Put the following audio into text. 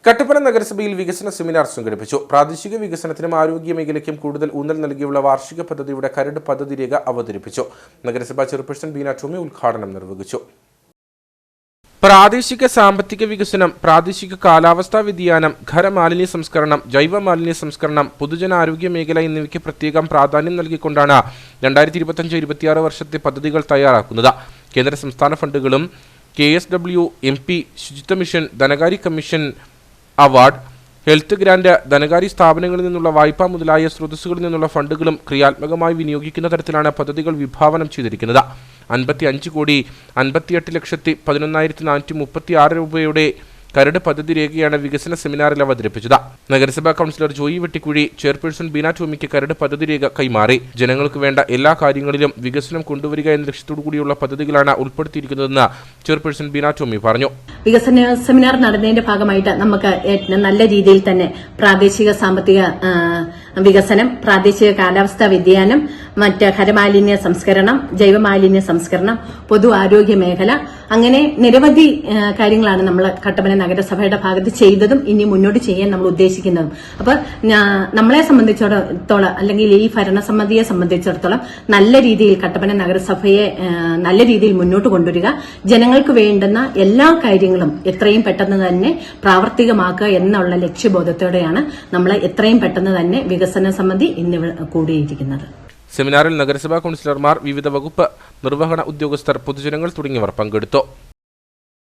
കട്ടപ്പന നഗരസഭയിൽ വികസന സെമിനാർ സംഘടിപ്പിച്ചു. പ്രാദേശിക വികസനത്തിനും ആരോഗ്യ മേഖലയ്ക്കും കൂടുതൽ ഊന്നൽ നൽകിയുള്ള വാർഷിക പദ്ധതിയുടെ കരട് പദ്ധതി രേഖ അവതരിപ്പിച്ചു. നഗരസഭാ ചെയർപേഴ്സൺ ബീന ടോമി ഉദ്ഘാടനം നിർവഹിച്ചു. പ്രാദേശിക സാമ്പത്തിക വികസനം, പ്രാദേശിക കാലാവസ്ഥാ വ്യതിയാനം, ഖരമാലിന്യ സംസ്കരണം, ജൈവ മാലിന്യ സംസ്കരണം, പൊതുജനാരോഗ്യ മേഖല എന്നിവയ്ക്ക് പ്രത്യേകം പ്രാധാന്യം നൽകിക്കൊണ്ടാണ് 2025-26 വർഷത്തെ പദ്ധതികൾ തയ്യാറാക്കുന്നത്. കേന്ദ്ര സംസ്ഥാന ഫണ്ടുകളും KSW, MP, ശുചിത്വ മിഷൻ, ധനകാര്യ കമ്മീഷൻ അവാർഡ്, ഹെൽത്ത് ഗ്രാന്റ്, ധനകാര്യ സ്ഥാപനങ്ങളിൽ നിന്നുള്ള വായ്പ മുതലായ സ്രോതസ്സുകളിൽ നിന്നുള്ള ഫണ്ടുകളും ക്രിയാത്മകമായി വിനിയോഗിക്കുന്ന തരത്തിലാണ് പദ്ധതികൾ വിഭാവനം ചെയ്തിരിക്കുന്നത്. 55,58,11,436 രൂപയുടെ കരട് പദ്ധതി രേഖയാണ് വികസന സെമിനാറിൽ അവതരിപ്പിച്ചത്. നഗരസഭാ കൗൺസിലർ ജോയി വെട്ടിക്കുഴി ചെയർപേഴ്സൺ ബീന ടോമിക്ക് കരട് പദ്ധതി രേഖ കൈമാറി. ജനങ്ങൾക്ക് വേണ്ട എല്ലാ കാര്യങ്ങളിലും വികസനം കൊണ്ടുവരിക എന്ന ലക്ഷ്യത്തോടുകൂടിയുള്ള പദ്ധതികളാണ് ഉൾപ്പെടുത്തിയിരിക്കുന്നതെന്ന് ചെയർപേഴ്സൺ ബീന ടോമി പറഞ്ഞു. വികസന സെമിനാർ നടന്നതിന്റെ ഭാഗമായിട്ട് നമുക്ക് നല്ല രീതിയിൽ തന്നെ പ്രാദേശിക സാമ്പത്തിക വികസനം, പ്രാദേശിക കാലാവസ്ഥാ വ്യതിയാനം, മറ്റ് ഖരമാലിന്യ സംസ്കരണം, ജൈവമാലിന്യ സംസ്കരണം, പൊതു ആരോഗ്യ മേഖല, അങ്ങനെ നിരവധി കാര്യങ്ങളാണ് നമ്മൾ കട്ടപ്പന നഗരസഭയുടെ ഭാഗത്ത് ചെയ്തതും ഇനി മുന്നോട്ട് ചെയ്യാൻ നമ്മൾ ഉദ്ദേശിക്കുന്നതും. അപ്പൊ നമ്മളെ സംബന്ധിച്ചിടത്തോളം, അല്ലെങ്കിൽ ഈ ഭരണസമിതിയെ സംബന്ധിച്ചിടത്തോളം നല്ല രീതിയിൽ കട്ടപ്പന നഗരസഭയെ നല്ല രീതിയിൽ മുന്നോട്ട് കൊണ്ടുവരിക, ജനങ്ങൾക്ക് വേണ്ടുന്ന എല്ലാ കാര്യങ്ങളും എത്രയും പെട്ടെന്ന് തന്നെ പ്രാവർത്തികമാക്കുക എന്നുള്ള ലക്ഷ്യബോധത്തോടെയാണ് നമ്മൾ എത്രയും പെട്ടെന്ന് തന്നെ വികസന സമിതി ഇന്ന് കൂടിയിരിക്കുന്നത്. സെമിനാറിൽ നഗരസഭാ കൗൺസിലർമാർ, വിവിധ വകുപ്പ് നിർവഹണ ഉദ്യോഗസ്ഥർ, പൊതുജനങ്ങൾ തുടങ്ങിയവർ പങ്കെടുത്തു.